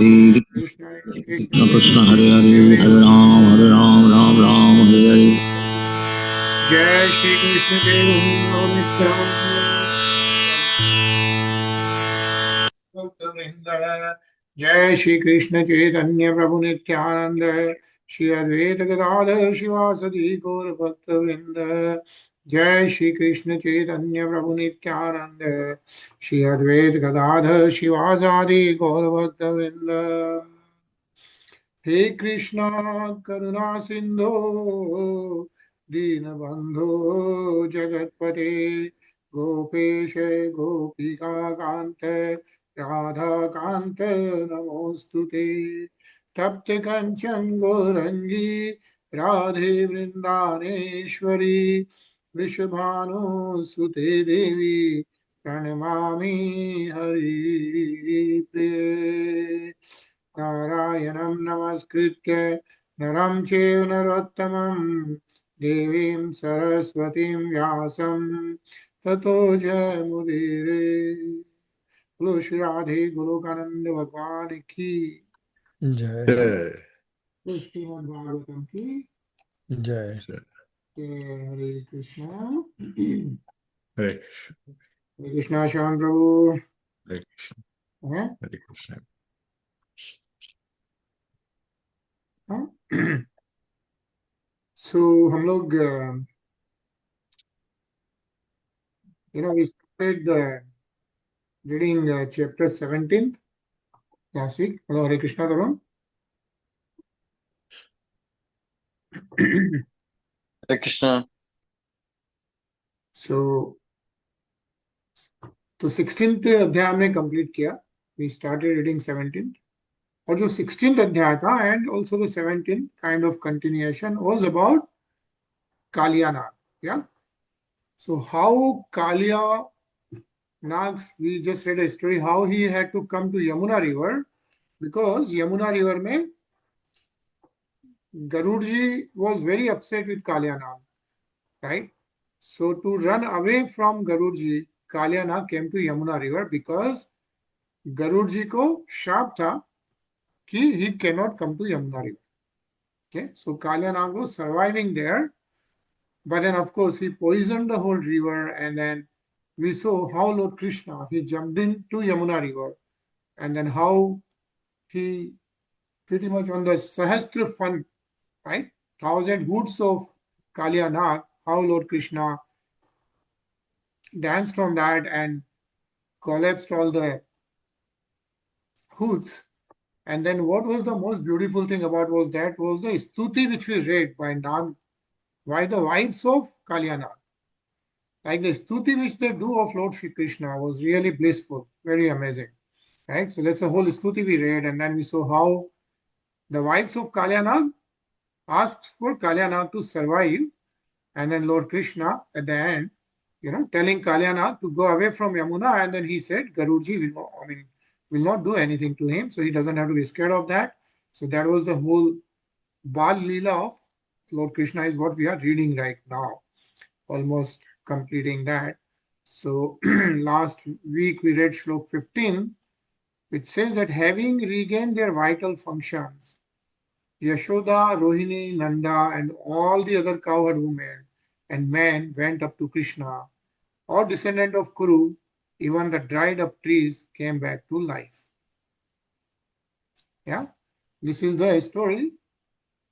Krishna Krishna Krishna Hare Hare Hare Ram Ram Ram Hare Hare. Jai Shri Krishna Chaitanya Jai Shri Krishna Chaitanya Prabhu Nityananda Shri Advaita Gadadhar Shivasadi Gaur Bhakta Vrinda Jai Shri Krishna Chaitanya Prabhu Nityananda Shri Advaita Gadadhar Shivasadi Gaur Bhakta Vrinda He Krishna Karuna Sindhu Dinabandhu Jagatpate Gopesha Gopika Kante Radha Kante Namostute Tapte Kanchan Gorangi Radhe Vrindaneshwari Vrishabhanu Sute Devi Pranamami Hari Priye Narayanam Namaskritya Naram Chev Narottamam Devim Saraswatim Vyasam Tato Jayamudire Guru Shri Radhe Guru Kananda Bhagwan Ki Jai. Guru Srimad Bhagavatam Ki Jai. Hare Krishna Hare Hare Krishna Shavan Prabhu Krishna. Hare Krishna. So हम लोग we started reading chapter 17 last week. Hello, Hare Krishna Tarun. Hare Krishna. So 16th अध्याय हमने complete किया. We started reading 17th. और जो 16th अध्याय था and also the 17th kind of continuation was about Kāliya Nag. Yeah. So how Kāliya Nags, we just read a story how he had to come to Yamuna river because Yamuna river में Garudji was very upset with Kāliya Nag, right? So to run away from Garudji, Kāliya Nag came to Yamuna river because Garudji को शाप था कि he cannot come to Yamuna river. Okay, so Kāliya Nag was surviving there, but then of course he poisoned the whole river, and then we saw how Lord Krishna, he jumped into Yamuna river, and then how he pretty much on the Sahastra Fund, right? 1,000 hoods of Kāliya Nag, how Lord Krishna danced on that and collapsed all the hoods. And then what was the most beautiful thing about was that was the stuti which we read by Nag, by the wives of Kāliya Nag. Like the stuti which they do of Lord Shri Krishna was really blissful, very amazing. Right? So that's a whole stuti we read, and then we saw how the wives of Kāliya Nag asked for Kāliya Nag to survive, and then Lord Krishna at the end, telling Kāliya Nag to go away from Yamuna, and then he said, Garudji will not do anything to him, so he doesn't have to be scared of that. So that was the whole Bal Leela of Lord Krishna is what we are reading right now, almost completing that. So last week we read Shlok 15, which says that having regained their vital functions, Yashoda, Rohini, Nanda, and all the other cowherd women and men went up to Krishna. All descendant of Kuru, even the dried up trees came back to life. Yeah, this is the story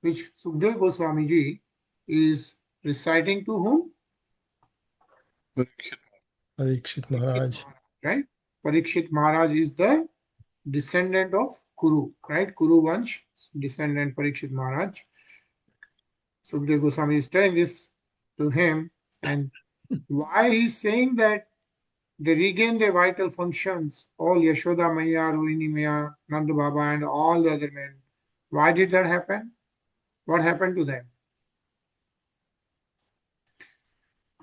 which Sukdev Goswami ji is reciting to whom? Parikshit Maharaj. Right? Parikshit Maharaj is the descendant of Kuru, right? Kuru Vansh, descendant Parikshit Maharaj. Sukdev Goswami is telling this to him, and why he's saying that they regain their vital functions, all Yashoda Maya, Rohini Maya, Nanda Baba, and all the other men. Why did that happen? What happened to them?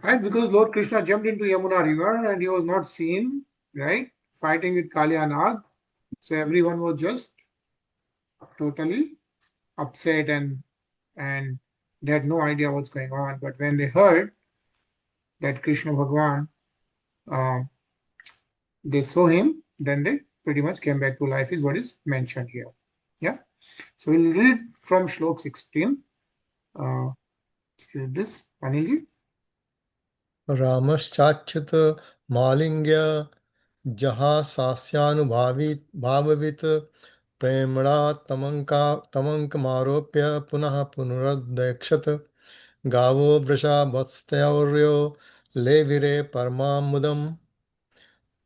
Right? Because Lord Krishna jumped into Yamuna river and he was not seen, right? Fighting with Kāliya Nag. So everyone was just totally upset and they had no idea what's going on. But when they heard that Krishna Bhagwan, they saw him, then they pretty much came back to life is what is mentioned here. Yeah. So we'll read from Shlok 16. Read this, Anilji. रामश्चाच्युत मालिंग्य जहाँ सास्यानुभावी भाववित प्रेमणा तमंकमारोप्य पुनः पुनरुद्धक्षत गावो वृषा वत्स्यौर्यो लेविरे परमामुदम्.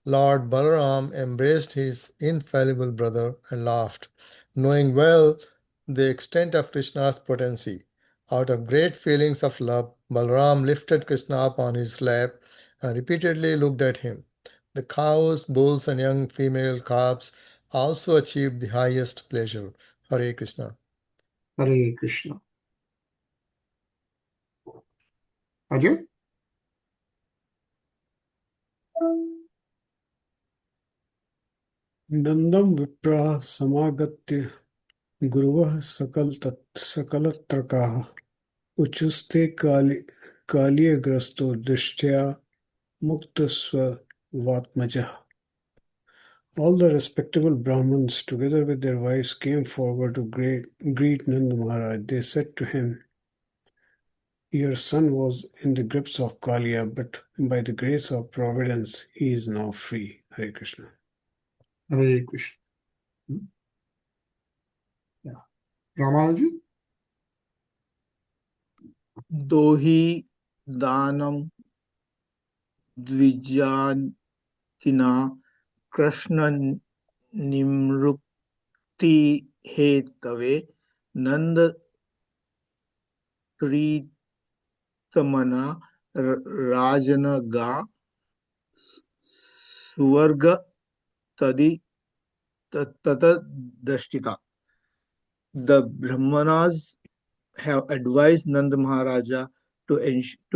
Lord Balaram embraced his infallible brother and laughed, knowing well the extent of Krishna's potency. Out of great feelings of love, Balaram lifted Krishna up on his lap and repeatedly looked at him. The cows, bulls, and young female calves also achieved the highest pleasure. Hare Krishna. Hare Krishna. Ajay? Ngandam विप्रा समागत्य गुरुवः सकलत्रकाः उचुस्ते कालियग्रस्तो दृष्ट्या मुक्तस्ववात्मजः. All the respectable Brahmins, together with their wives, came forward to greet Nanda Maharaj. They said to him, "Your son was in the grips of Kāliya, but by the grace of Providence, he is now free." Hare Krishna. Hare Krishna. Yeah. Ramanuji? दोहि दानम द्विजातिना कृष्ण निमृक्ति हेतवे नंद प्रीतमना राजनगा सुवर्ग तदि ततदष्टिता. The Brahmanas have advised Nanda Maharaja to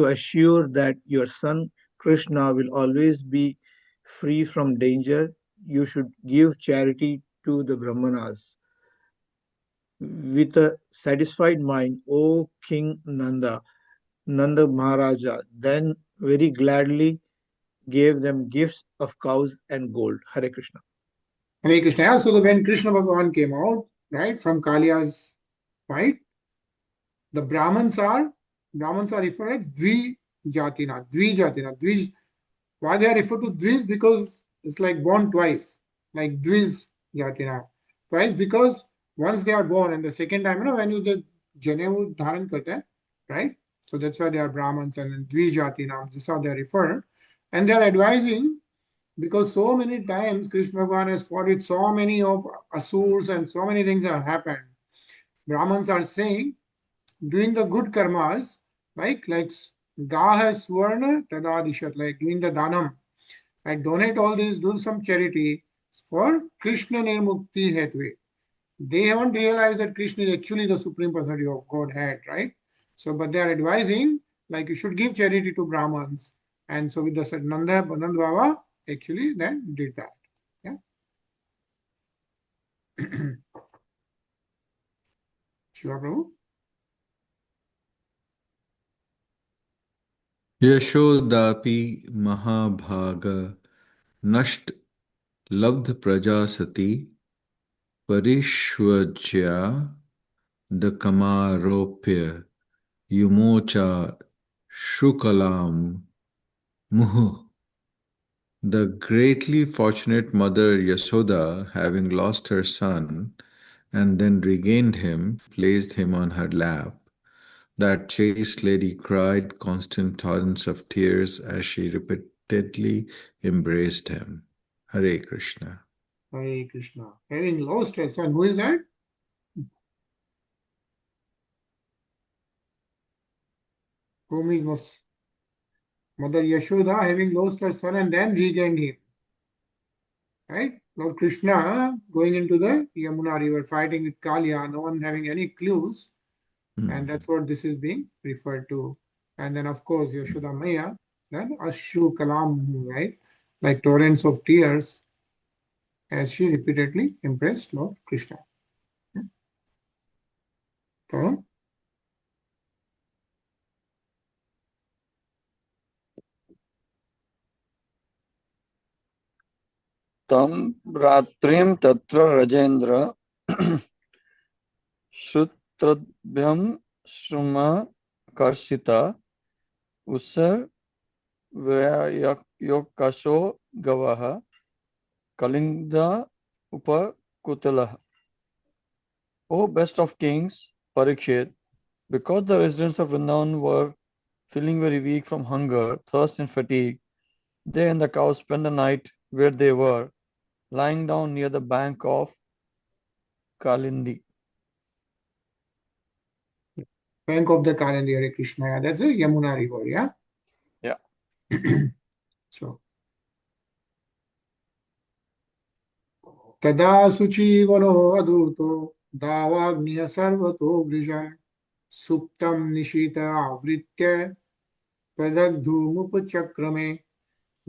assure that your son Krishna will always be free from danger. You should give charity to the Brahmanas. With a satisfied mind, O King Nanda Maharaja then very gladly gave them gifts of cows and gold. Hare Krishna. Hare Krishna. Yeah, so when Krishna Bhagavan came out, right, from Kaliya's fight, the Brahmins are referred as Dvijatina. Dvij. Why they are referred to Dvij? Because it's like born twice, like Dvij Jatina. Twice because once they are born and the second time, when you the Janevu Dharan Karte, right? So that's why they are Brahmins and then Dvijatina. This is how they are referred. And they are advising because so many times Krishna Bhagavan has fought with so many of Asurs and so many things have happened. Brahmins are saying, doing the good karmas, like Gaha Swarna Tadadishat, like doing the Danam, like donate all this, do some charity for Krishna Nirmukti Hetve. They haven't realized that Krishna is actually the Supreme Personality of Godhead, right? So, but they are advising, like you should give charity to Brahmins. And so with the Nanda Baba actually then did that. Yeah. Shiva Prabhu? यशोदापि महाभाग नष्ट लब्ध प्रजा सती परिष्वज्या दकमारोप्य युमोचा शुकलाम मुहुः. The greatly fortunate mother Yashoda, having lost her son and then regained him, placed him on her lap. That chaste lady cried constant torrents of tears as she repeatedly embraced him. Hare Krishna. Hare Krishna. Having lost her son, who is that? Whom is Mother Yashoda having lost her son and then regained him. Right? Lord Krishna going into the Yamuna river, fighting with Kāliya, no one having any clues. And that's what this is being referred to. And then, of course, Yashoda Maya, then Ashru Kalam, right? Like torrents of tears, as she repeatedly embraced Lord Krishna. Okay. Tam ratrim tatra rajendra Shutrabhyam Shruma Karshita Usar Vyayokasho Gavaha Kalinda Upakutala. O best of kings, Parikshit, because the residents of Vrindavan were feeling very weak from hunger, thirst, and fatigue, they and the cows spent the night where they were, lying down near the bank of Kalindi. Bank of the Kāliya, Hare Krishna. Yeah, that's a Yamuna river, yeah? Yeah. So, Tada Suchivano Aduto Davagniya Sarvato Vrishan Suptam Nishita Avritya Padagdhumupachakrame.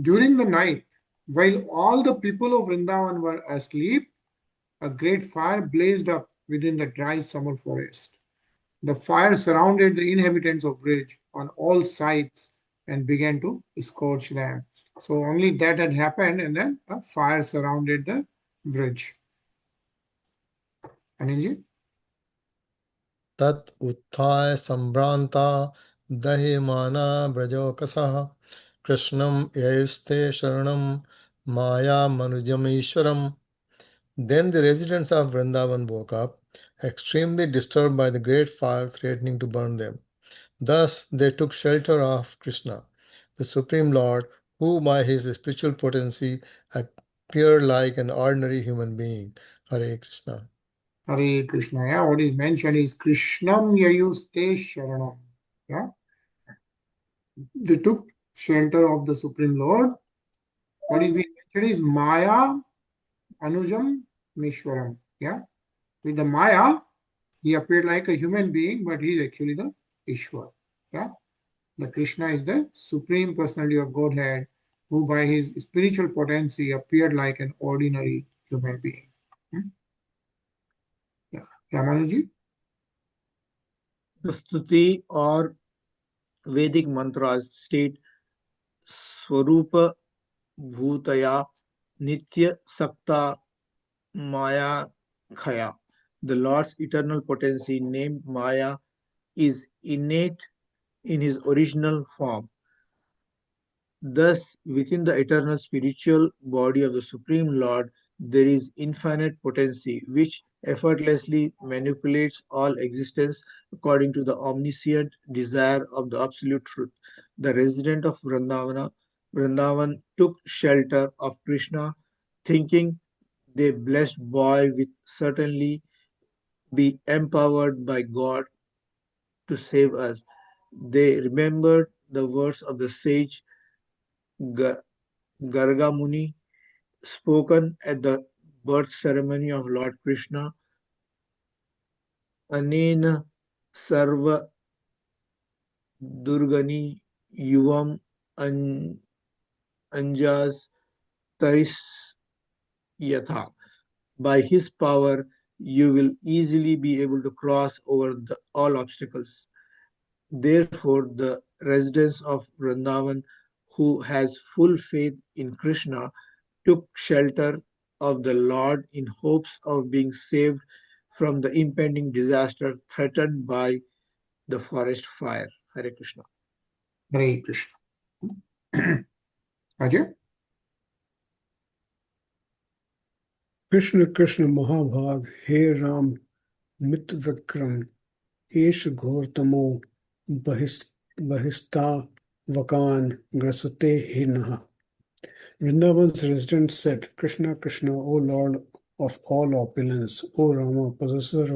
During the night, while all the people of Vrindavan were asleep, a great fire blazed up within the dry summer forest. The fire surrounded the inhabitants of Brij on all sides and began to scorch them. So only that had happened, and then a fire surrounded the bridge. Anilji? tat utthaya sambranta dahimana brajokasah Krishnam yayuste sharanam maya manujam ishwaram. Then the residents of Vrindavan woke up, extremely disturbed by the great fire threatening to burn them. Thus they took shelter of Krishna, the Supreme Lord, who by his spiritual potency appeared like an ordinary human being. Hare Krishna. Hare Krishna. Yeah, what is mentioned is Krishnam Yayuste Sharanam. Yeah, they took shelter of the Supreme Lord. What is being mentioned is Maya Anujam Mishwaram. Yeah, with the Maya, he appeared like a human being, but he is actually the Ishwar. Yeah, the Krishna is the Supreme Personality of Godhead, who by his spiritual potency appeared like an ordinary human being. Yeah, Ramanuji? The Stuti or Vedic mantras state Swarupa Bhutaya Nitya Sakta Maya Khaya. The Lord's eternal potency, named Maya, is innate in his original form. Thus, within the eternal spiritual body of the Supreme Lord, there is infinite potency which effortlessly manipulates all existence according to the omniscient desire of the Absolute Truth. The resident of Vrindavan took shelter of Krishna, thinking the blessed boy will certainly be empowered by God to save us. They remembered the words of the sage Garga Muni spoken at the birth ceremony of Lord Krishna. Anena sarva durgani yuvam anjas taris yatha. By his power, you will easily be able to cross over all obstacles. Therefore, the residents of Vrindavan who has full faith in Krishna took shelter of the Lord in hopes of being saved from the impending disaster threatened by the forest fire. Hare Krishna. Hare Krishna. Ajay? Krishna Krishna Mahabhag, He Ram Mitvikram, Esh Ghortamo Bahista Vakan Grasate Hinaha. Vrindavan's residents said, Krishna Krishna, O Lord of all opulence, O Rama, possessor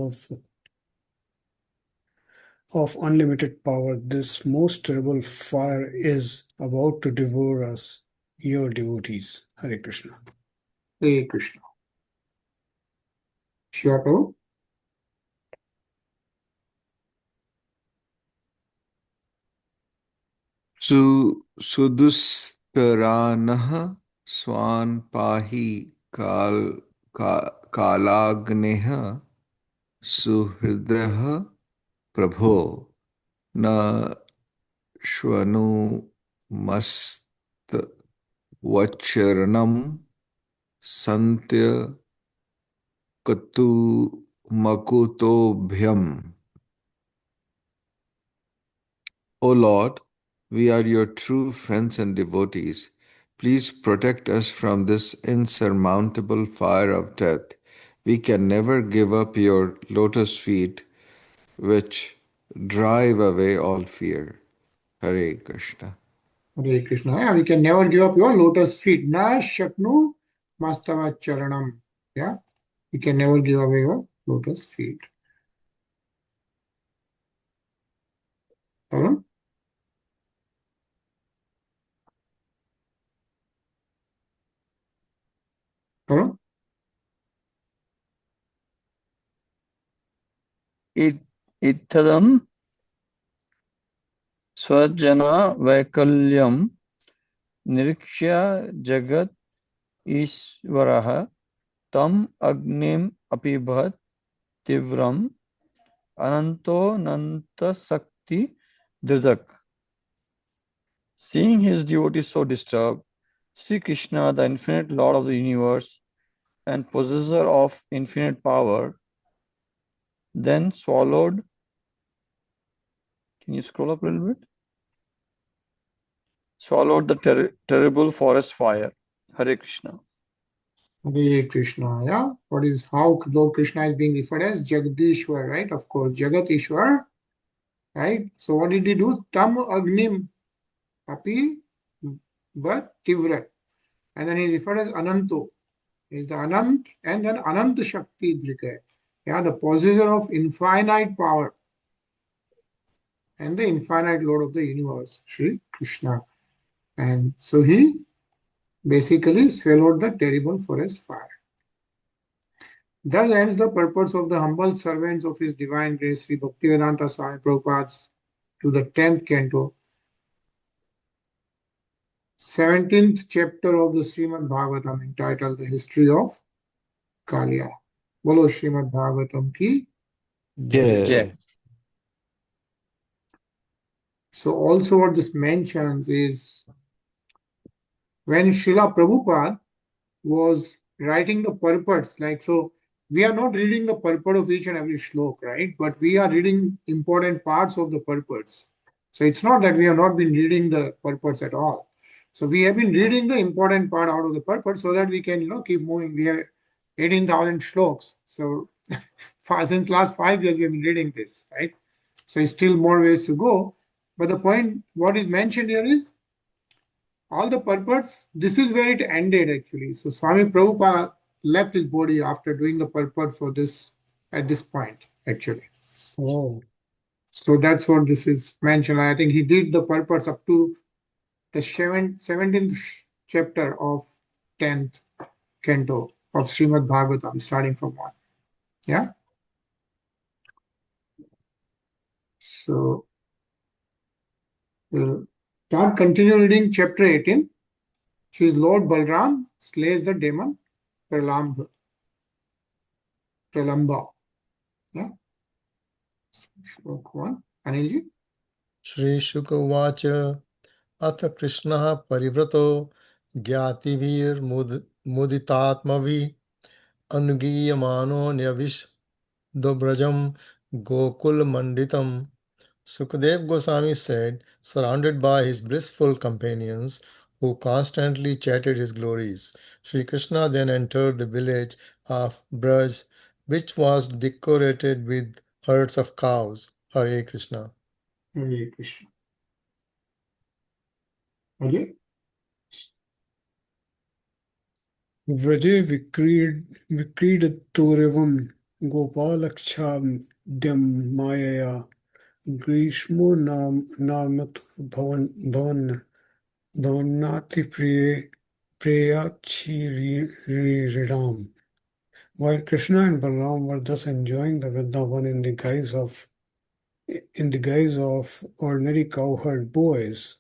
of unlimited power, this most terrible fire is about to devour us, your devotees. Hare Krishna. Hare Krishna. Shiva Prabhu? Sudustaranah swan pahi kalagneha suhridah prabho na shvanu mast vacharanam Santya Katu Makutobhyam. O Lord, we are your true friends and devotees. Please protect us from this insurmountable fire of death. We can never give up your lotus feet, which drive away all fear. Hare Krishna. Hare Krishna. Yeah, we can never give up your lotus feet. Na shaknu mastava charanam. Yeah, we can never give away your lotus feet. Arun? Arun? Ittadam swajana vaikalyam nirikshya jagat ishvaraha tam agnim apibhat tivram ananto nanta sakti dridak. Seeing his devotees so disturbed, Sri Krishna, the infinite Lord of the universe and possessor of infinite power, then swallowed. Can you scroll up a little bit? Swallowed the terrible forest fire. Hare Krishna. Hare Krishna. Yeah, what is how Lord Krishna is being referred as Jagadishwar, right? Of course, Jagat Ishwar, right? So what did he do? Tam agnim api but tivra. And then he is referred as Ananto. He is the Anant and then Anant Shakti Drika. Yeah, the possessor of infinite power and the infinite Lord of the universe, Sri Krishna. And so he basically swallowed the terrible forest fire. Thus ends the purpose of the humble servants of His Divine Grace, Sri Bhaktivedanta Swami Prabhupada, to the 10th canto, 17th chapter of the Srimad Bhagavatam, entitled The History of Kāliya. Bolo Srimad Bhagavatam ki Jai. Jai. So also what this mentions is when Srila Prabhupada was writing the purports, like so we are not reading the purport of each and every shlok, right? But we are reading important parts of the purports. So it's not that we have not been reading the purports at all. So we have been reading the important part out of the purport so that we can, keep moving. We have 18,000 shloks. So since last 5 years we have been reading this, right? So it's still more ways to go. But the point, what is mentioned here is all the purports, this is where it ended actually. So Swami Prabhupada left his body after doing the purport for this at this point actually. Oh, So that's what this is mentioned. I think he did the purports up to the 17th chapter of 10th canto of Srimad Bhagavatam, starting from 1. Yeah. So we'll continue reading chapter 18. Which is Lord Balram slays the demon Pralamba. Yeah. Shlok 1. Anilji. Shri Shuka Uvacha Atha Krishna Parivrato Gyativir Muditatmavi Anugiyamano Nyavish Dobrajam Gokul Manditam. Sukadev Goswami said, surrounded by his blissful companions who constantly chatted his glories, Sri Krishna then entered the village of Braj, which was decorated with herds of cows. Hare Krishna. Hare Krishna. Okay. Vraje Vikridatorivam Gopalakshadam Mayaya Grishmo Namatu Bhavanati Priyachiridam. While Krishna and Balaram were thus enjoying the Vrindavan in the guise of ordinary cowherd boys,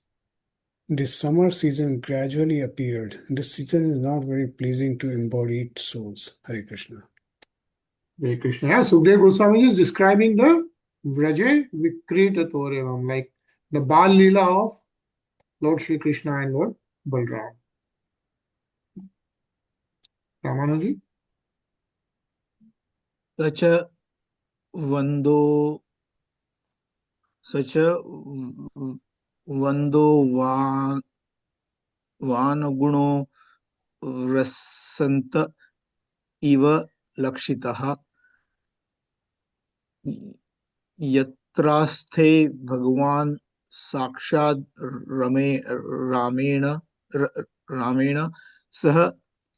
the summer season gradually appeared. This season is not very pleasing to embodied souls. Hare Krishna. Hare Krishna. Yeah, Sukdev Goswami is describing the Vraje Vikrita Torevam, like the Bal Leela of Lord Shri Krishna and Lord Balram. Ramanuji. such a vando such a vando vanuguno rasant iva lakshitah यत्रास्थे भगवान साक्षाद रामेण रामेण सह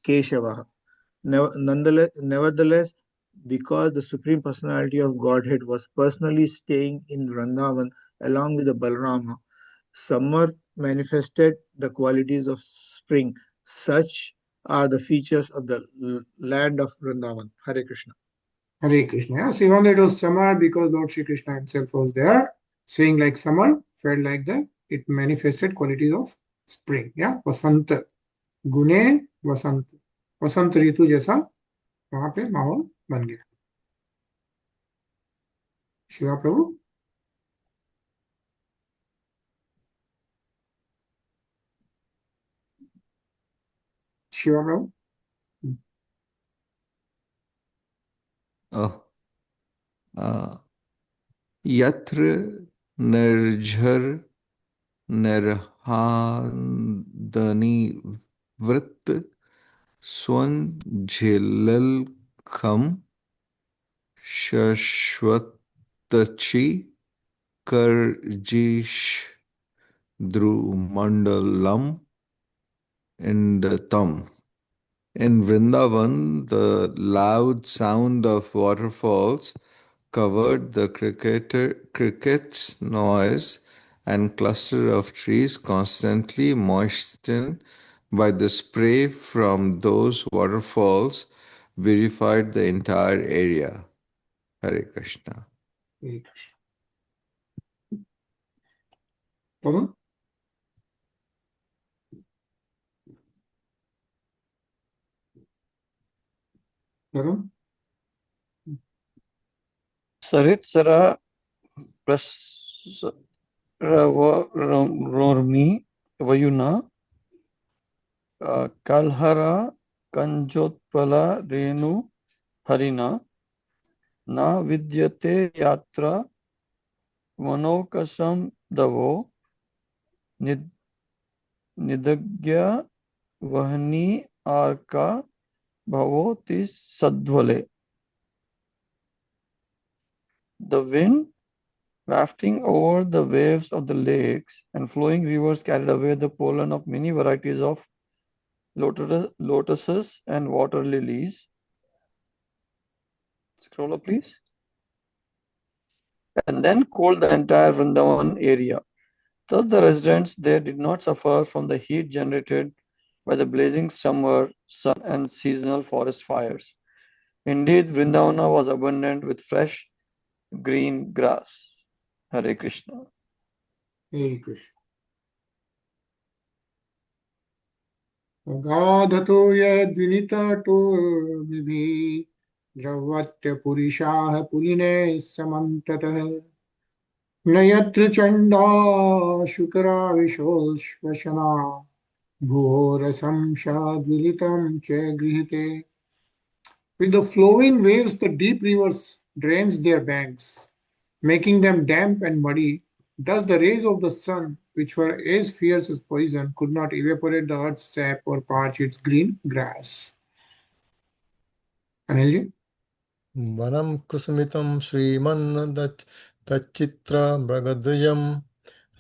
केशवः. Nevertheless, because the Supreme Personality of Godhead was personally staying in Vrindavan along with the Balarama, summer manifested the qualities of spring. Such are the features of the land of Vrindavan. Hare Krishna. Hare Krishna. Yeah? So even though it was summer, because Lord Shri Krishna himself was there, saying like summer, felt like it manifested qualities of spring. Yeah, Vasant. Gune Vasant. वसंत ऋतु जैसा वहां पे माहौल बन गया. शिवा प्रभु. शिवा प्रभु. Oh, yatra nirjhar nirhandani vrit swan jhilal kham shashwatachi karjish drumandalam indatam. In Vrindavan, the loud sound of waterfalls covered the cricket's noise, and cluster of trees constantly moistened by the spray from those waterfalls purified the entire area. Hare Krishna. Pardon? Pardon? Saritsara Prasravarormi Vayuna Kalhara Kanjotpala Renu Harina Na Vidyate Yatra Manokasam Davo Nidagya Vahani Arka Bhavoti Sadvale. The wind wafting over the waves of the lakes and flowing rivers carried away the pollen of many varieties of lotuses and water lilies. Scroll up, please. And then cooled the entire Vrindavan area. Thus the residents there did not suffer from the heat generated by the blazing summer sun and seasonal forest fires. Indeed, Vrindavana was abundant with fresh green grass. Hare Krishna. Hare Krishna. Gadhato yadvinitaturmibhi Dravatya purishaha puline samantatah Nayatra chanda shukra visholshvashana Bhorasam shadvilitam che grihite. With the flowing waves, the deep rivers drains their banks, making them damp and muddy. Thus, the rays of the sun, which were as fierce as poison, could not evaporate the earth's sap or parch its green grass. Anilji? Vanam kusmitam Sriman Tachitra Bragaduyam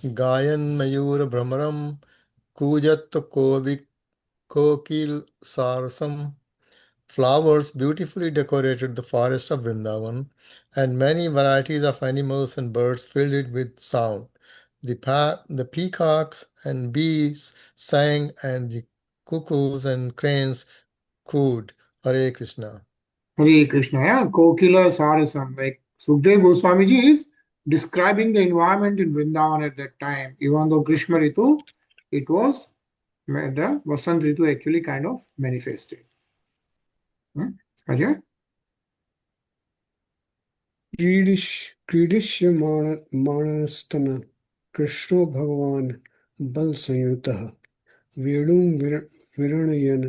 Gayan Mayura Brahmaram Kujat Kokil Sarsam. Flowers beautifully decorated the forest of Vrindavan, and many varieties of animals and birds filled it with sound. The peacocks and bees sang, and the cuckoos and cranes cooed. Hare Krishna. Hare Krishna. Yeah, Kokila Sarasam. Like Sukdev Goswami ji is describing the environment in Vrindavan at that time. Even though Grishma Ritu, it was the Vasant Ritu actually kind of manifested. Ajay? क्रीडिष्यमाणस्तन कृष्णो भगवान बल संयुतः वेणुं विरणयन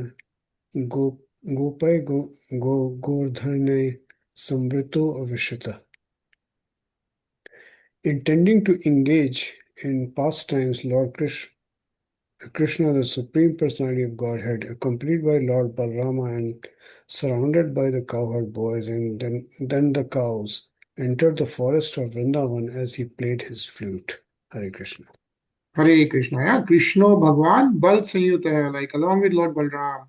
Gopai Gordhane Samvrito Avishita. Intending to engage in pastimes, Lord Krishna, the Supreme Personality of Godhead, accompanied by Lord Balrama and surrounded by the cowherd boys and then the cows, entered the forest of Vrindavan as he played his flute. Hare Krishna. Hare Krishna. Yeah, Krishna Bhagwan Bal Sanyuta hai, like along with Lord Balram.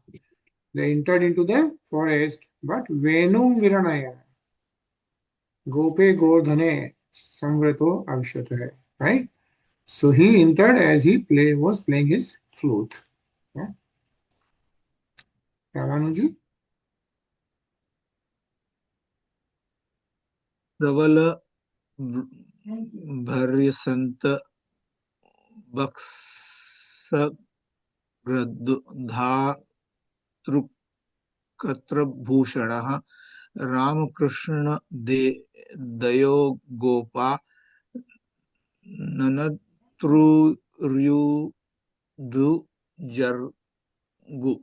They entered into the forest, but Venum Viranaya. Gope Gordhane Samvrito Avishata hai. Right? So he entered as he was playing his flute. Yeah. Ramanuji? Pravala Bharyasanta Baksa Katra Bhushanah Ramakrishna Dayo Gopa Nanatru Ryudu Jargu,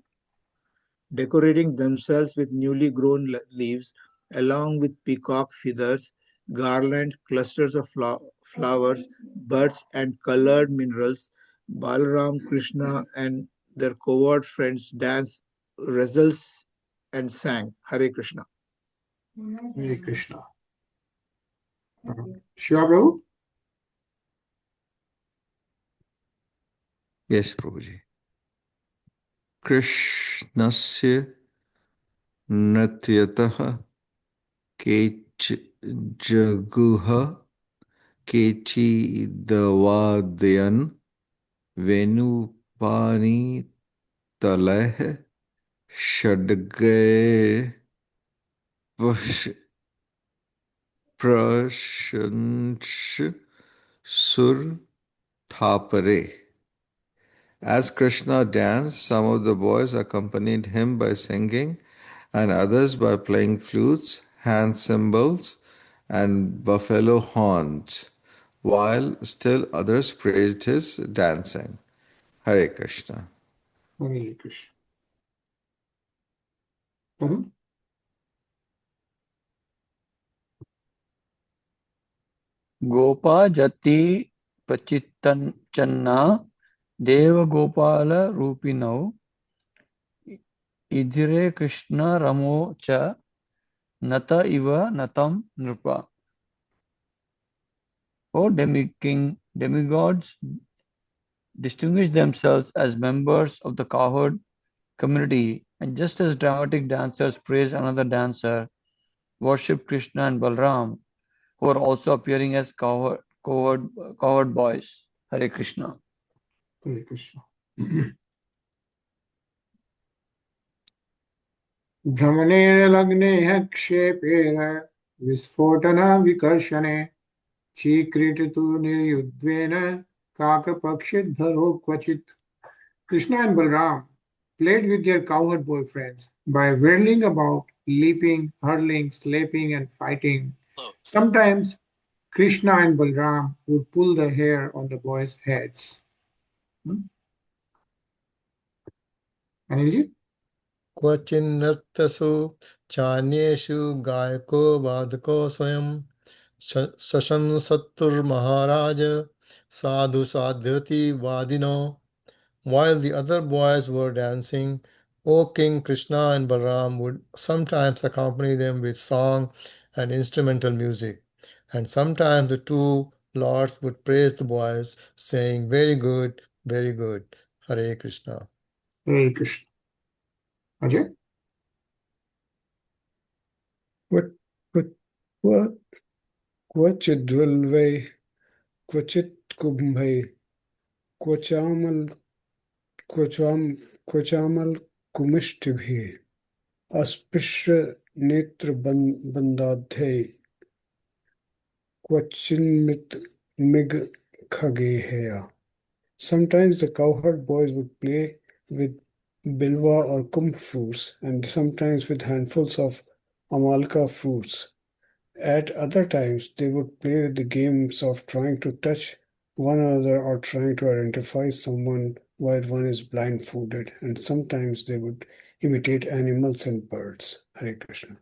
decorating themselves with newly grown leaves, along with peacock feathers, garlands, clusters of flowers, birds, and colored minerals. Balaram, Krishna, and their coward friends danced, wrestled, and sang. Hare Krishna. Hare Krishna. Shiva Prabhu? Yes, Prabhuji. Krishnasya Natyataha Kech Jaguha Kechi Davadayan Venupani Taleh Shadgay Prashansh Sur Thapare. As Krishna danced, some of the boys accompanied him by singing, and others by playing flutes, hand cymbals, and buffalo horns, while still others praised his dancing. Hare Krishna. Hare Krishna. Pardon? Gopa Jati Channa Deva Gopala Rupinau Idhire Krishna Ramo Cha Nata Iva Natam Nrupa. O demigods distinguish themselves as members of the cowherd community, and just as dramatic dancers praise another dancer, worship Krishna and Balram, who are also appearing as cowherd boys. Hare Krishna. Hare Krishna. भ्रमणेन लग्नेः क्षेपेन विस्फोटनविकर्षणे चीक्रीटितु निर्युद्वेन काकपक्षिधरो क्वचित्. Krishna and Balram played with their cowherd boyfriends by whirling about, leaping, hurling, slapping, and fighting. Sometimes Krishna and Balram would pull the hair on the boys' heads. Anilji? क्वचिन्नृत्यसु चान्येषु गायको वादको स्वयं शशंसतुर्महाराज साधु साध्यवती वादिनो. While the other boys were dancing, O King Krishna and Balram would sometimes accompany them with song and instrumental music, and sometimes the two lords would praise the boys, saying, very good, Hare Krishna. Hare Krishna. Ajay? Kvachidvalvai, Kvachit Kumbhai, Kvachamal Kumishtibhi, Aspishra Netra Bandadhai, Kvachinmit Mig Khageheya. Sometimes the cowherd boys would play with bilwa or kumbh fruits, and sometimes with handfuls of amalka fruits. At other times, they would play with the games of trying to touch one another or trying to identify someone while one is blindfolded, and sometimes they would imitate animals and birds. Hare Krishna.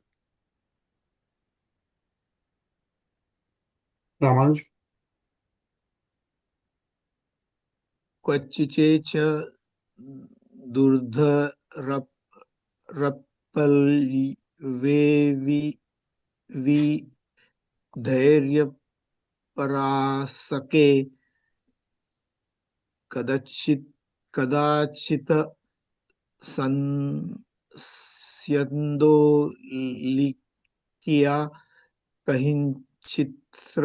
Ramanuj. क्वचिचे च धैर्यपरासके कदाचित् संस्यन्दोलिकिया कहिंचित्र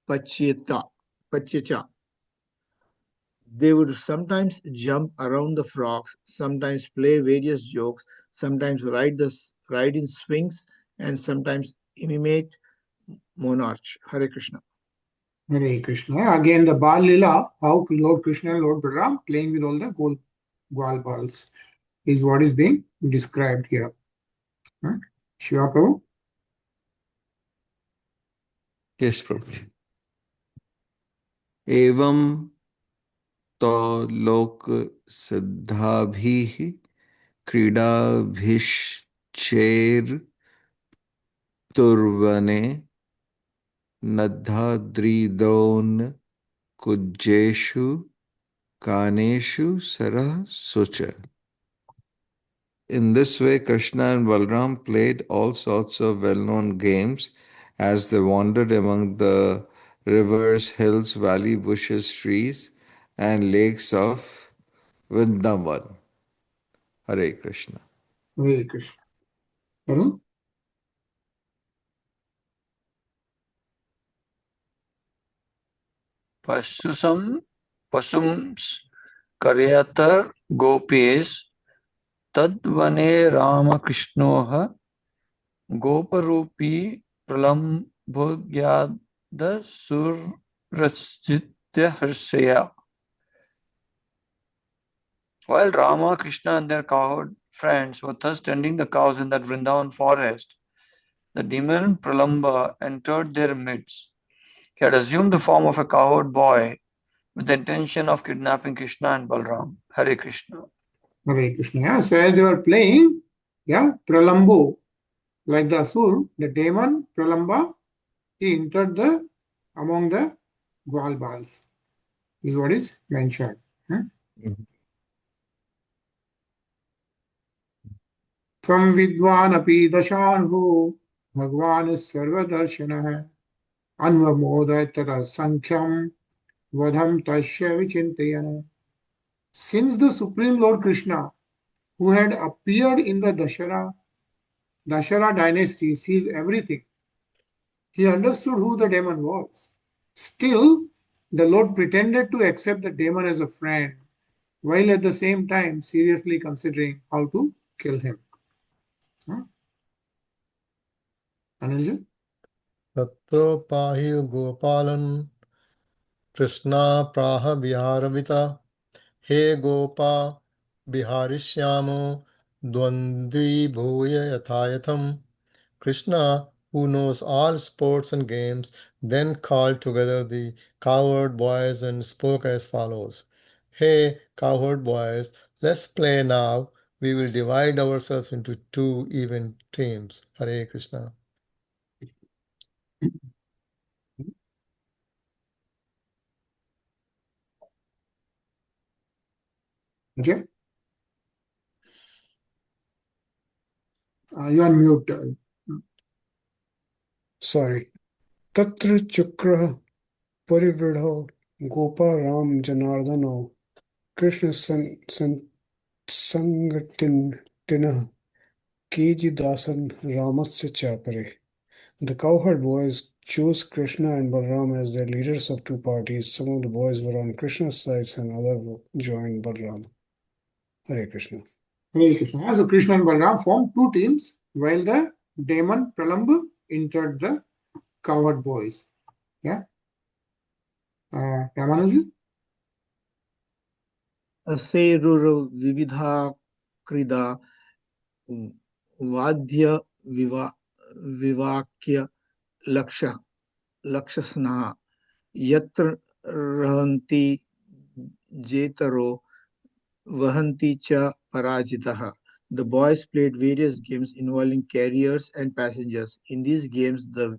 पच्यचा. They would sometimes jump around the frogs, sometimes play various jokes, sometimes ride in swings, and sometimes imitate monarchs. Hare Krishna. Hare Krishna. Again, the Bal Lila, how Lord Krishna and Lord Balaram playing with all the Gwal balls is what is being described here. Shiva Prabhu. Yes, Prabhuji. Evam to lok siddhabhi क्रीडाभिश्चेर turvane nadhadridon kujjeshu kaneshu sarah sucha. In this way, Krishna and Balram played all sorts of well-known games as they wandered among the rivers, hills, valley, bushes, trees, and lakes of Vrindavan. Hare Krishna. Hare Krishna. Arun? Pasums karyatar gopes tadvane Ramakrishnoha goparupi pralambhogyada surrasjitya harsaya. While Rama, Krishna and their cowherd friends were thus tending the cows in that Vrindavan forest, the demon Pralamba entered their midst. He had assumed the form of a cowherd boy with the intention of kidnapping Krishna and Balram. Hare Krishna. Hare Krishna. Yeah. So as they were playing, Pralambo, like the Asur, the demon Pralamba, he entered among the Gwal balls. Is what is mentioned. Tvam vidvan api dashanho Bhagwan sarvadarshana anvamodayatara sankham vadham tasya vichintayana. Since the Supreme Lord Krishna, who had appeared in the Dashara dynasty, sees everything, he understood who the demon was. Still, the Lord pretended to accept the demon as a friend, while at the same time seriously considering how to kill him. Anilji? Tatro pahi gopalan Krishna praha viharavita He gopa viharishyamo dvandvi bhuya yathayatham. Krishna, who knows all sports and games, then called together the cowherd boys and spoke as follows. Hey, cowherd boys, let's play now. We will divide ourselves into two even teams. Hare Krishna. Okay. You are mute. Sorry. Tatra Chukra Parividho Gopa Ram Janardano Krishna Sangatin Tina Keji Dasan Ramasya Chapare. The cowherd boys chose Krishna and Balram as their leaders of two parties. Some of the boys were on Krishna's side and others joined Balram. Hare Krishna. Hare Krishna. So Krishna and Balaram formed two teams, while the demon Pralamba entered the cowherd boys. Yeah. Ramanuji? Aserur Vividha Krida Vadhya Vivakya Lakshasna Yatra Rahanti Jetaro Vahanti Cha Parajitaha. The boys played various games involving carriers and passengers. In these games, the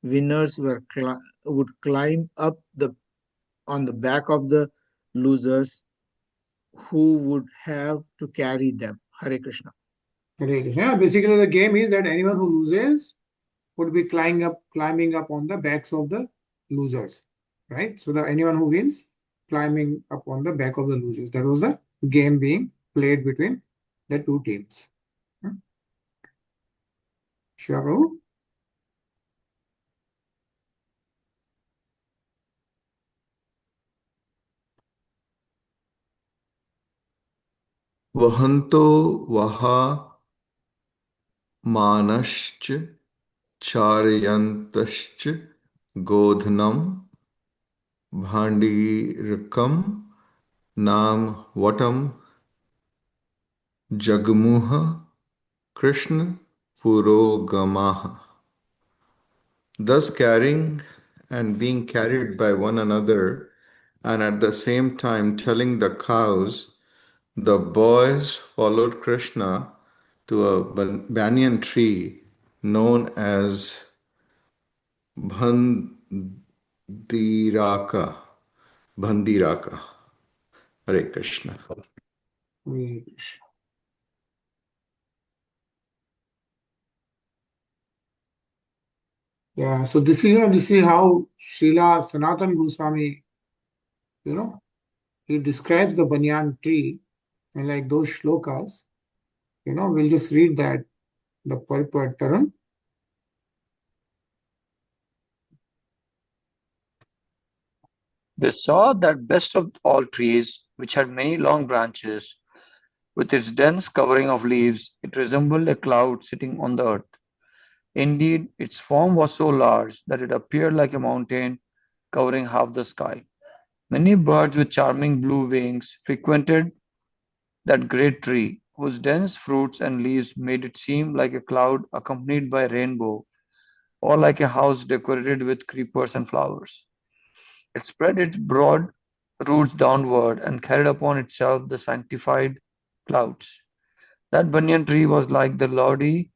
winners would climb up on the back of the losers, who would have to carry them. Hare Krishna. Hare Krishna. Yeah, basically, the game is that anyone who loses would be climbing up on the backs of the losers, right? So anyone who wins, climbing up on the back of the losers. That was the game being played between the two teams. Shiva Prabhu? Vahanto vaha manascha charyantascha godhanam bhandirakam nam vatam jagmuha Krishna purogamaha. Thus carrying and being carried by one another, and at the same time telling the cows, the boys followed Krishna to a banyan tree known as Bhandiraka. Bhandiraka. Hare Krishna. Yeah, so this is how Srila Sanatan Goswami, he describes the banyan tree, and like those shlokas, we'll just read that, the purport, Tarun. They saw that best of all trees, which had many long branches, with its dense covering of leaves, it resembled a cloud sitting on the earth. Indeed, its form was so large that it appeared like a mountain covering half the sky. Many birds with charming blue wings frequented that great tree, whose dense fruits and leaves made it seem like a cloud accompanied by a rainbow, or like a house decorated with creepers and flowers. It spread its broad roots downward and carried upon itself the sanctified clouds. That banyan tree was like the lordly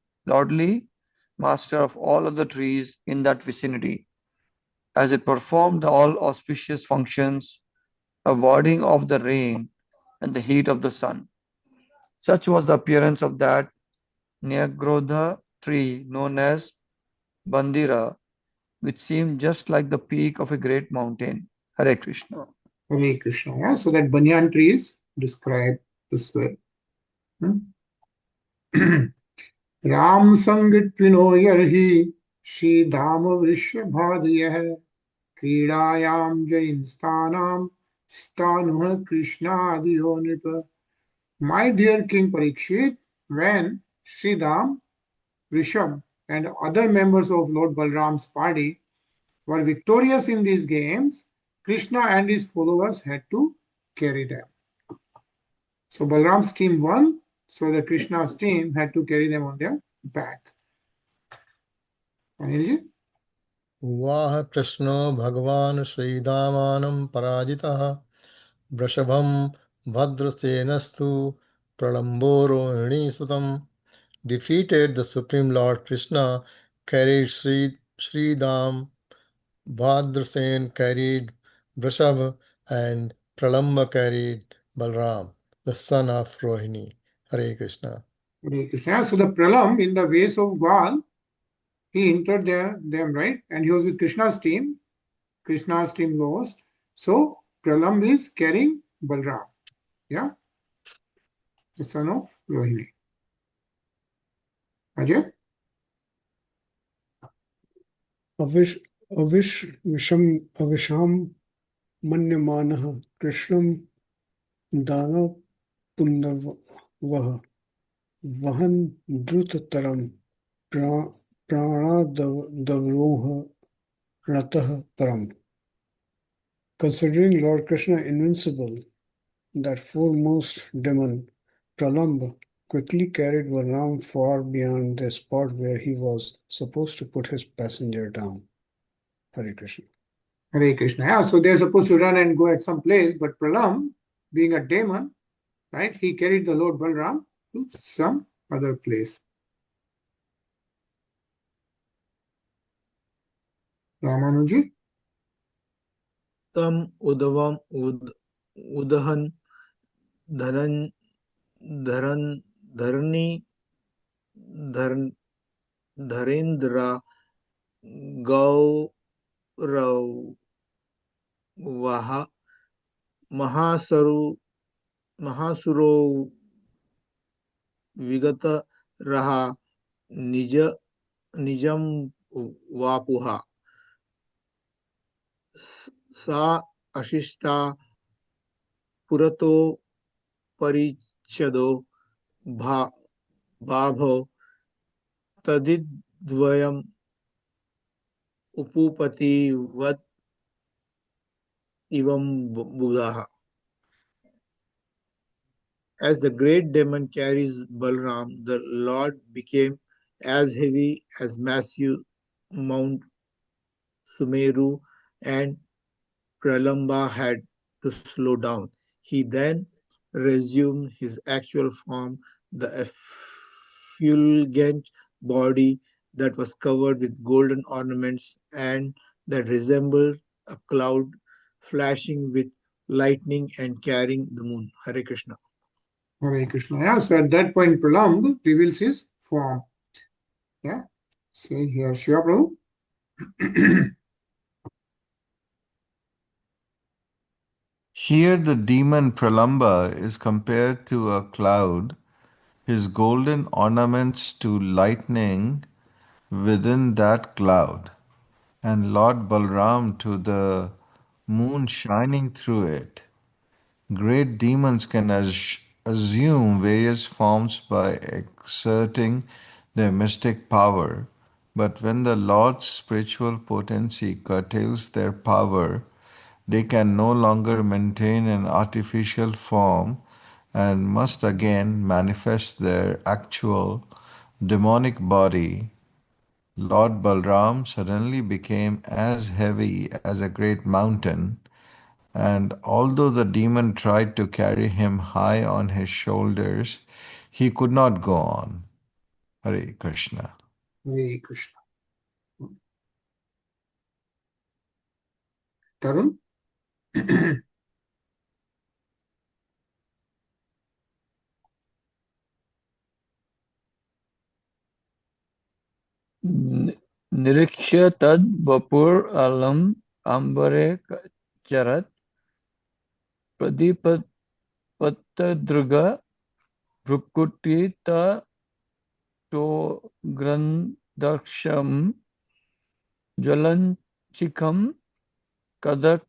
master of all other trees in that vicinity, as it performed the all auspicious functions of warding off the rain and the heat of the sun. Such was the appearance of that Nyagrodha tree known as Bandira, which seemed just like the peak of a great mountain. Hare Krishna. Hare Krishna. Yeah, so that banyan tree is described this way. Ram संग त्विनो यर्हि श्री धाम वृषभादयः क्रीडायां जयिंस्तानां स्थानुः कृष्णादियो नृप. My dear King Parikshit, when Sridham, Rishabh, and other members of Lord Balram's party were victorious in these games, Krishna and his followers had to carry them. So Balram's team won, so the Krishna's team had to carry them on their back. Anilji? वाह कृष्णो भगवान् श्रीदामानं पराजितः वृषभं भद्रसेनस्तु प्रलम्बोरोहिणी सुतं. Defeated, the Supreme Lord Krishna carried Sridham, Bhadrasen carried Vrishabh, and Pralamba carried Balram, the son of Rohini. Hare Krishna. Hare Krishna. So the Pralam in the vase of Gwal, he entered them, right? And he was with Krishna's team. Krishna's team lost. So Pralam is carrying Balram. Yeah? The son of Rohini. Ajay? Avisham Manyamanah Krishnam Dana Pundavaha Vahan Drutataram Pranadavroha Rataha Param. Considering Lord Krishna invincible, that foremost demon, Pralamba, quickly carried Balram far beyond the spot where he was supposed to put his passenger down. Hare Krishna. Hare Krishna. Yeah, so they're supposed to run and go at some place, but Pralam, being a demon, right, he carried the Lord Balram to some other place. Ramanuji? Tam udavam udahan dharan dharani dharendra gaurav vaha mahasuro vigata raha nijam vapuha sa ashishta purato परिच्छदो Bhabho तदिद्वयम् उपपतिवत् इवं बुधाः. As the great demon carries Balram, the Lord became as heavy as massive Mount Sumeru, and Pralamba had to slow down. He then resumed his actual form, the effulgent body that was covered with golden ornaments and that resembled a cloud flashing with lightning and carrying the moon. Hare Krishna. Hare Krishna. Yeah, so at that point, Prahlad reveals his form. Yeah, say here, Shiva Prabhu. Here the demon Pralamba is compared to a cloud, his golden ornaments to lightning within that cloud, and Lord Balram to the moon shining through it. Great demons can assume various forms by exerting their mystic power, but when the Lord's spiritual potency curtails their power, they can no longer maintain an artificial form and must again manifest their actual demonic body. Lord Balram suddenly became as heavy as a great mountain, and although the demon tried to carry him high on his shoulders, he could not go on. Hare Krishna. Hare Krishna. Tarun? Nirikshya tad vapur alam ambare charat pradipat pattadruga brukutita to grandaksham jalanchikam kadak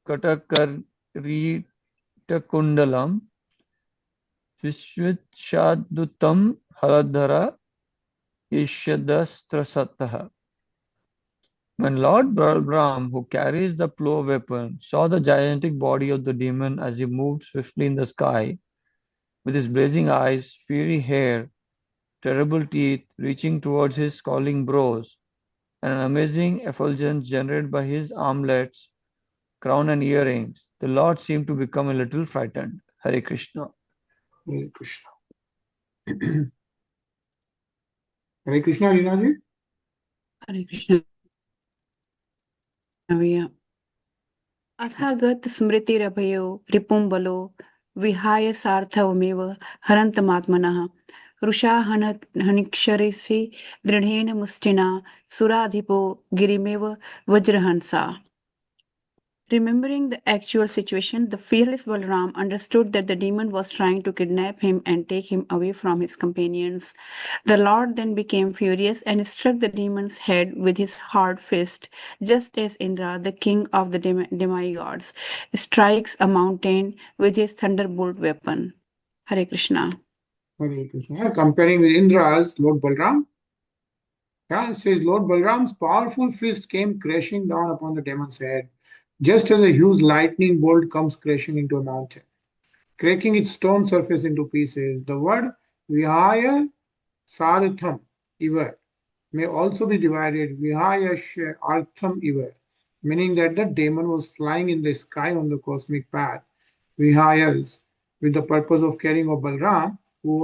katakaritakundalam vishvitshadutam haladhara ishadastrasataha. When Lord Balram, who carries the plow weapon, saw the gigantic body of the demon as he moved swiftly in the sky, with his blazing eyes, fiery hair, terrible teeth reaching towards his scowling brows, and an amazing effulgence generated by his armlets, crown and earrings, the Lord seemed to become a little frightened. Hare Krishna. Hare Krishna. Hare Krishna, Rinaji. Hare Krishna. अथागत स्मृतिरभयो रिपुंबलो विहाय सार्थवमेव हरन्तमात्मनः रुषाहनिक्षरिसि दृढेन मुष्टिना सुराधिपो गिरिमेव वज्रहंसा. Remembering the actual situation, the fearless Balram understood that the demon was trying to kidnap him and take him away from his companions. The Lord then became furious and struck the demon's head with his hard fist, just as Indra, the king of the demigods, strikes a mountain with his thunderbolt weapon. Hare Krishna. Hare Krishna. Comparing with Indra's Lord Balram. Yeah, it says Lord Balram's powerful fist came crashing down upon the demon's head, just as a huge lightning bolt comes crashing into a mountain, cracking its stone surface into pieces. The word Vihaya Saritham Iva may also be divided Vihaya Artham Iva, meaning that the demon was flying in the sky on the cosmic path. Vihayas with the purpose of caring of Balram, who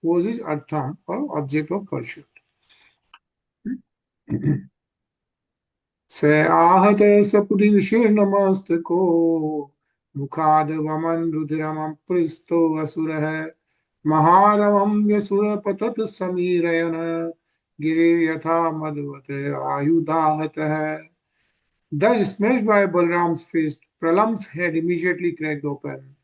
was his artham or object of pursuit. Se ahata sapuri vishirnamastako मुखाद वमन रुधिरमं पृष्ठो असुरः महारवं व्यसुर पतत समीरयन गिरिर्यथा मदवत आयुधाहतः. Thus smashed by Balram's fist, Pralam's head immediately cracked open.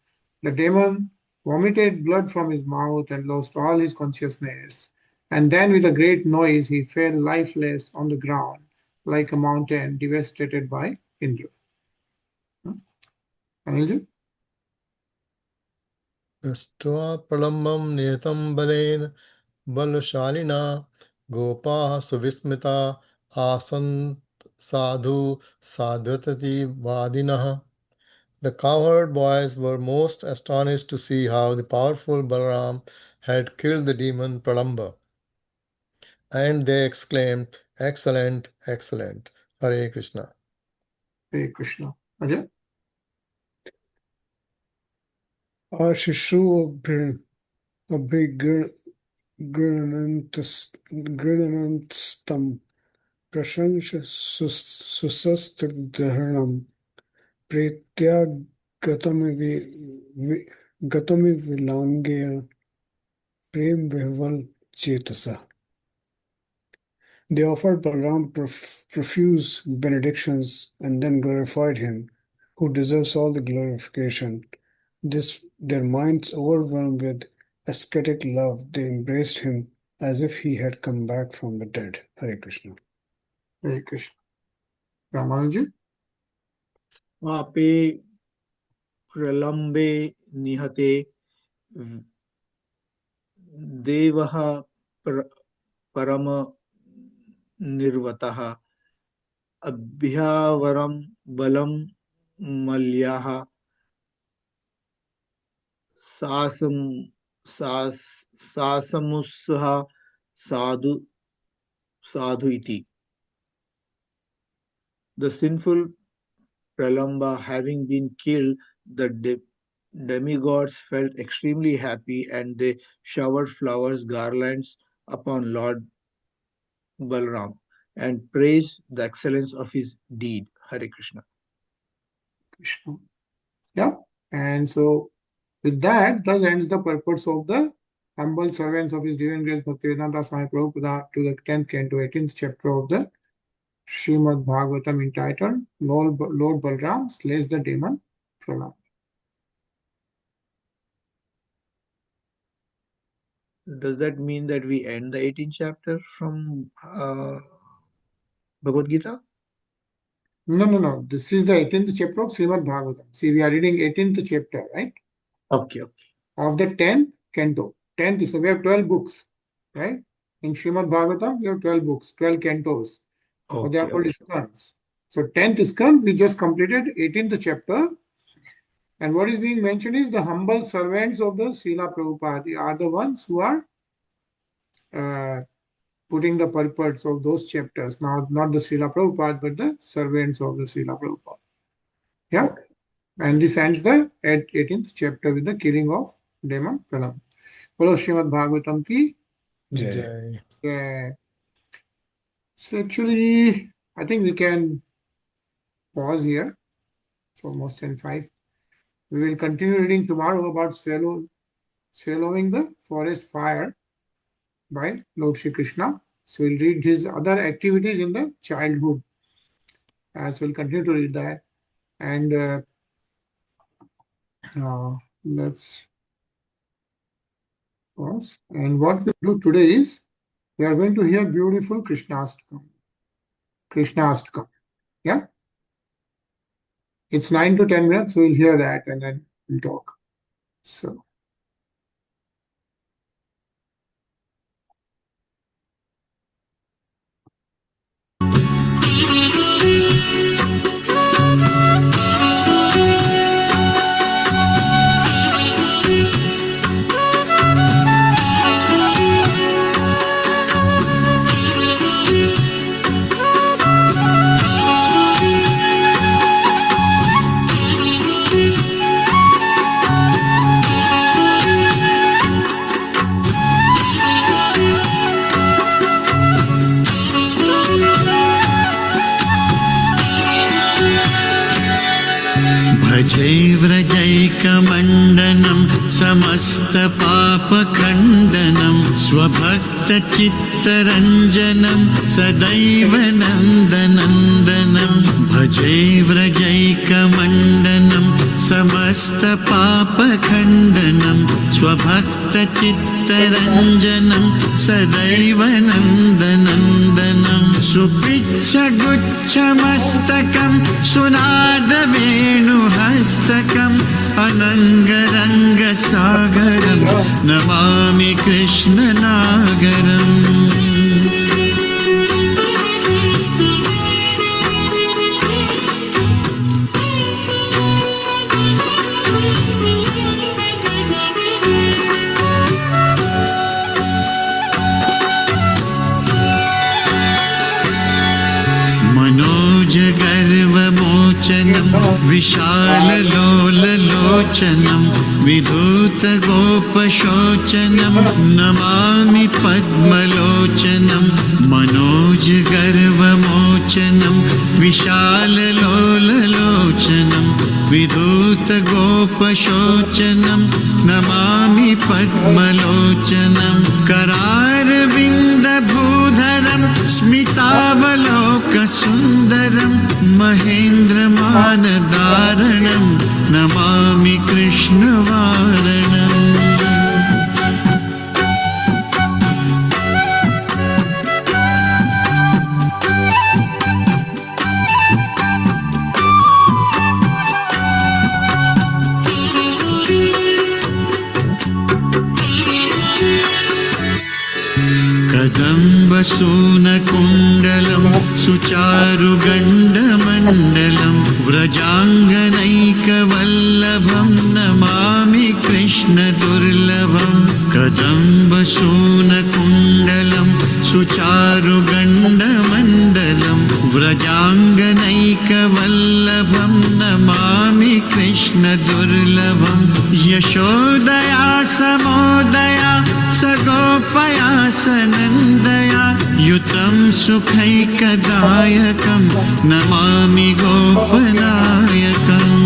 The demon vomited blood from his mouth and lost all his consciousness. And then with a great noise he fell lifeless on the ground like a mountain devastated by Indra. Anilji? Drishtva pralambam netam balen balshalina gopaः suvismita asant sadhu sadvatati vadinah. The cowherd boys were most astonished to see how the powerful Balaram had killed the demon Pralamba. And they exclaimed, "Excellent, excellent." Hare Krishna. Hare Krishna. Ajay? Ashishu Abhigranantastam Prashansha Susastagdharanam Pretya Gatami Vilangya Prem Vihval Chetasa. They offered Balaram profuse benedictions and then glorified him, who deserves all the glorification. Their minds overwhelmed with ascetic love, they embraced him as if he had come back from the dead. Hare Krishna. Hare Krishna. Ramanuji? Ape pralambe nihate devaha parama nirvataha abhyavaram balam malyaha sasamusha sadhu iti. The sinful Pralamba having been killed, the demigods felt extremely happy and they showered flowers garlands upon Lord Balram and praised the excellence of his deed. Hare Krishna. Krishna. Yeah. And so with that, thus ends the purpose of the humble servants of His Divine Grace Bhaktivedanta Swami Prabhupada to the 10th canto, 18th chapter of the Srimad Bhagavatam entitled Lord Balram slays the demon Pralam. Does that mean that we end the 18th chapter from Bhagavad Gita? No. This is the 18th chapter of Srimad Bhagavatam. See, we are reading 18th chapter, right? Okay. Of the 10th canto. 10th is, we have 12 books, right? In Srimad Bhagavatam, we have 12 books, 12 cantos. Okay, they are called skans. So 10th skan, we just completed 18th chapter. And what is being mentioned is the humble servants of the Srila Prabhupada. They are the ones who are putting the purports of those chapters. Now, not the Srila Prabhupada, but the servants of the Srila Prabhupada. Yeah. Okay. And this ends the 18th chapter with the killing of demon Pralam. Bolo Srimad Bhagavatam ki Jai. Jai. So actually, I think we can pause here. It's almost 10:05. We will continue reading tomorrow about swallowing the forest fire by Lord Shri Krishna. So we'll read his other activities in the childhood. So we'll continue to read that. And let's pause. And what we do today is we are going to hear beautiful Krishnastakam. Yeah? It's 9 to 10 minutes, so we'll hear that and then we'll talk. So. भजे व्रजैकमण्डनं समस्तपापखण्डनं स्वभक्तचित्तरञ्जनं सदैव नन्दनन्दनं भजे व्रजैकमण्डनं समस्तपापखण्डनं स्वभक्तचित्तरञ्जनं सदैव नन्दनन्दनं सुपिच्छगुच्छमस्तकं सुनादवेणुहस्तकम् अनङ्गरङ्गसागरं नमामि कृष्णनागरम् मनोजगर्वमोचनं विशाललोललोचनं विधूतगोपशोचनं नमामि पद्मलोचनं मनोजगर्वमोचनं विशाललोललोचनं विधूतगोपशोचनं नमामि पद्मलोचनं करारविन्दभूधरं स्मितावलोकसुन्दरं महेन्द्रमानदारणं नमामि कृष्णवारणम् कदम्बसूनकुण्डलं सुचारुगण्डमण्डलं व्रजाङ्गनैकवल्लभं नमामि कृष्णदुर्लभं कदम्बसूनकुण्डलं सुचारुगण्डमण्डलं व्रजाङ्गनैकवल्लभं नमामि कृष्णदुर्लभं यशोदया समोदया सगोपया सनन्दया युतं सुखैकदायकं नमामि गोपनायकम्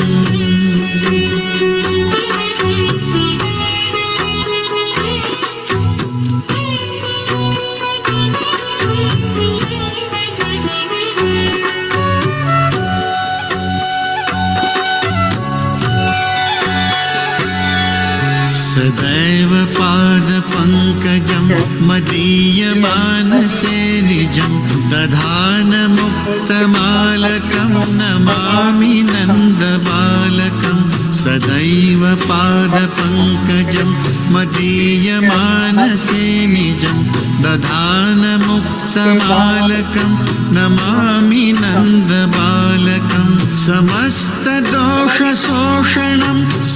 सदैव पादपङ्कजं मदीयमानसे निजं दधानमुक्तमालकं नमामि नन्दबालकं सदैव पादपङ्कजं मदीयमानसे निजं दधानमुक्तमालकं नमामि नन्दबालकं समस्तदोषशोषणं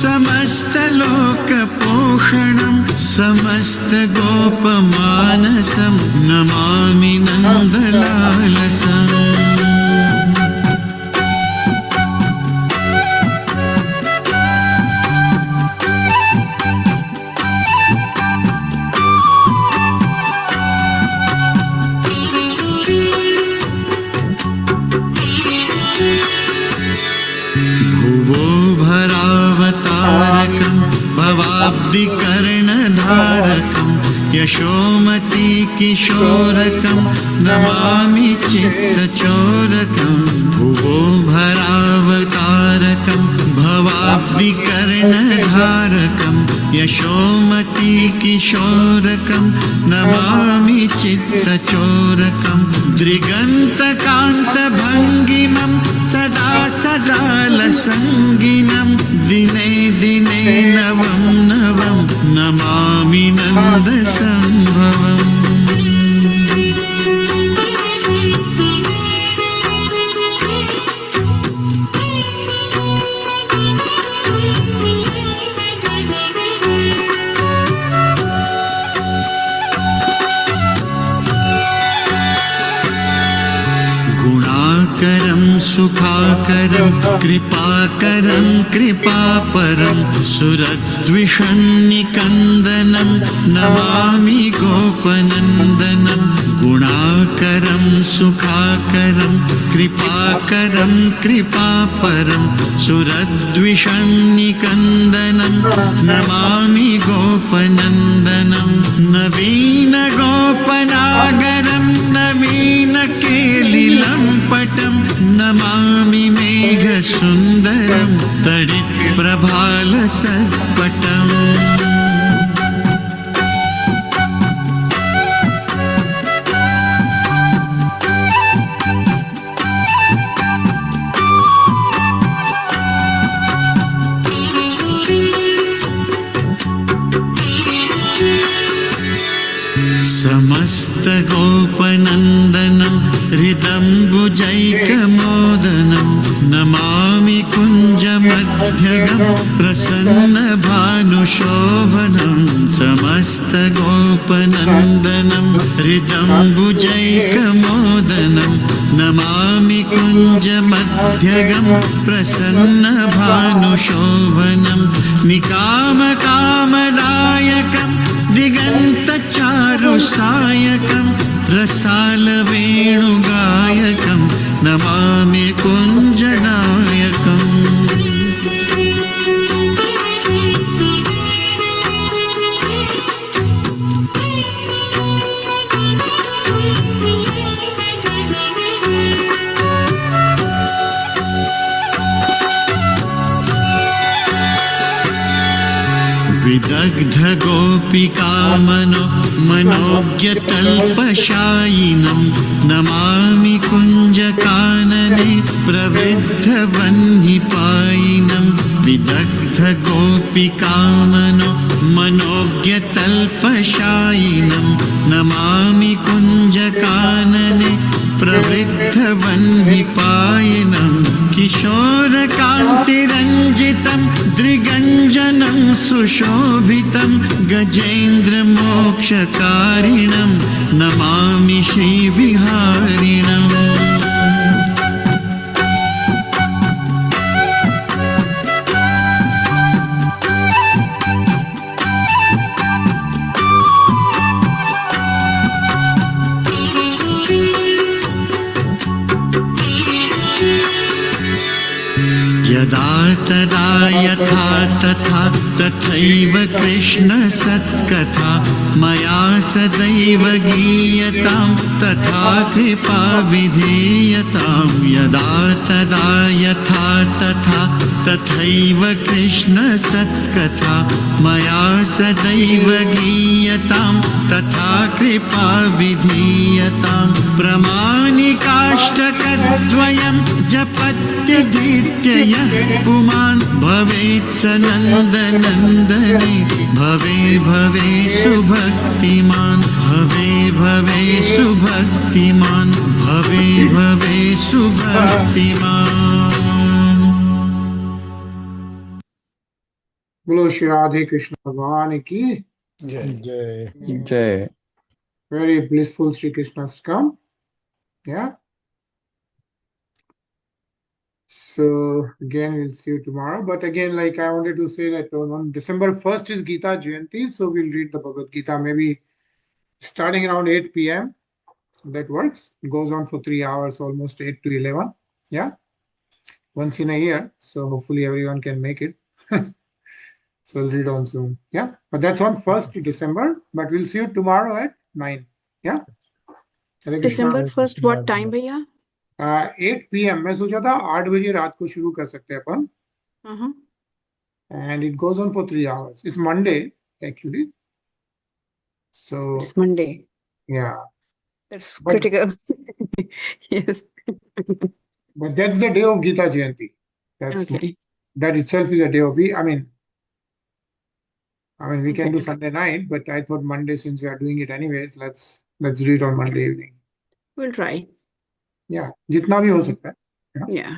समस्तलोकपोषणं समस्तगोपमानसं नमामि नन्दलालसम् भुवोभरावतारकं भवाब्धिकर्णधारकं यशोमती किशोरकं नमामि चित्तचोरकं भुवोभरावतारकं भवाब्धिकर्णधारकं यशोमती किशोरकं नमामि चित्तचोरकं दृगन्तकान्तभङ्गिमं सदा सदा लसङ्गिनं दिने दिने नवं नवं नमामि नन्दसम्भवम् गुणाकरं सुखाकरं कृपाकरं कृपापरं सुरद्विषन्निकन्दनं नमामि गोपनन्दनं गुणाकरं सुखाकरं कृपाकरं कृपापरं सुरद्विषन्निकन्दनं नमामि गोपनन्दनं नवीनगोपनागरं नवीनकेलिलम्पटं नमामि मेघसुन्दरं तडित्प्रभालसत्पटम् समस्तगोपनन्दनं हृदम्बुजैकमोदनं नमामि कुञ्जमध्यगं प्रसन्नभानुशोभनं समस्तगोपनन्दनं हृदम्बुजैकमोदनं नमामि कुञ्जमध्यगं प्रसन्नभानुशोभनं निकामकामदायकं दिगन्तचारुसायकं रसालवेणुगायकं नमामि कुञ्जनायकम् विदग्धगोपिकामनो मनोज्ञतल्पशायिनं नमामि कुञ्जकानने प्रवृद्धवह्निपायिनं विदग्धगोपिकामनो मनोज्ञतल्पशायिनं नमामि कुञ्जकानने प्रवृद्धवह्निपायिनं किशोरकान्तिरञ्जितं दृगञ्जनं सुशोभितं गजेन्द्रमोक्षकारिणं नमामि श्रीविहारिणम् यदा तदा यथा तथा तथैव कृष्ण सत्कथा मया सदैव गीयतां तथा कृपा विधीयतां यदा तदा यथा तथा तथैव कृष्ण सत्कथा मया सदैव गीयतां तथा कृपा विधीयतां प्रमाणिकाष्टकद्वयं जपत्यधीत्य यः पुमान् भवेत् स नन्दनन्दने भवे भवे सुभक्तिमान् भवे भवे सुभक्तिमान् भवे भवे सुभक्तिमान्। बोलो श्री राधे कृष्ण भगवान की Jai. जय Jai. very blissful Sri Krishna's come. Yeah. So again, we'll see you tomorrow. But again, like I wanted to say that on December 1st is Gita Jayanti. So we'll read the Bhagavad Gita maybe starting around 8 p.m. That works. It goes on for 3 hours, almost 8 to 11. Yeah. Once in a year. So hopefully everyone can make it. So we'll read on soon. Yeah. But that's on 1st December. But we'll see you tomorrow at 9. Yeah. Hare Krishna. December 1st, what time, भैया? 8 p.m. मैं सोचा था 8 बजे रात को शुरू कर सकते हैं अपन. And it goes on for 3 hours. It's Monday, actually. So It's Monday. yeah. That's But- critical. Yes. But that's the day of Gita Jayanti. That's Okay. that itself is a day of I mean we can do Okay. Sunday night, but I thought Monday, since we are doing it anyways, let's read on Monday evening. We'll try. Yeah, जितना भी हो सकता है. Yeah.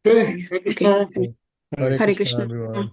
Okay, Hare Krishna. Okay. Hare Hare Krishna, Krishna. everyone.